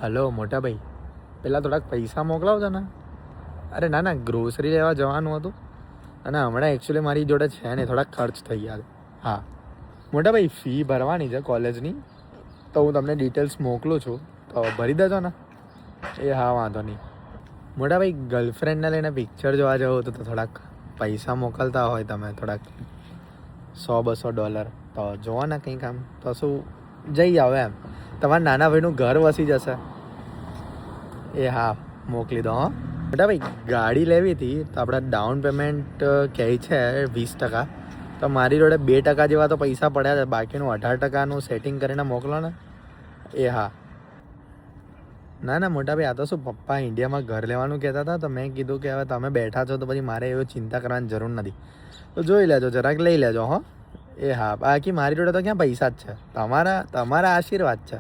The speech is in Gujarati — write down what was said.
હલો મોટા ભાઈ, પેલા થોડાક પૈસા મોકલાવજો ને. અરે ના ના, ગ્રોસરી લેવા જવાનું હતું અને હમણાં એકચ્યુઅલી મારી જોડે છે ને, થોડાક ખર્ચ થઈ ગયા છે. હા મોટા ભાઈ, ફી ભરવાની છે કોલેજની, તો હું તમને ડિટેલ્સ મોકલું છું, તો ભરી દેજો ને. એ હા, વાંધો નહીં. મોટા ભાઈ, ગર્લફ્રેન્ડને લઈને પિક્ચર જોવા જવું હતું, તો થોડાક પૈસા મોકલતા હોય તમે, થોડાક $100-200 તો જોવો ને કંઈક આમ, તો શું જઈ આવે એમ. તમારા નાના ભાઈનું ઘર વસી જશે. એ હા, મોકલી દો. હા મોટા ભાઈ, ગાડી લેવી હતી તો આપણે ડાઉન પેમેન્ટ કહે છે 20%, તો મારી જોડે 2% જેવા તો પૈસા પડ્યા છે, બાકીનું 18%નું સેટિંગ કરીને મોકલો ને. એ હા. ના ના મોટા ભાઈ, આ તો શું, પપ્પા ઇન્ડિયામાં ઘર લેવાનું કહેતા હતા, તો મેં કીધું કે હવે તમે બેઠા છો તો પછી મારે એવી ચિંતા કરવાની જરૂર નથી, તો જોઈ લેજો, જરાક લઈ લેજો. હો એ હા, બાકી મારી જોડે તો ક્યાં પૈસા જ છે, તમારા આશીર્વાદ છે.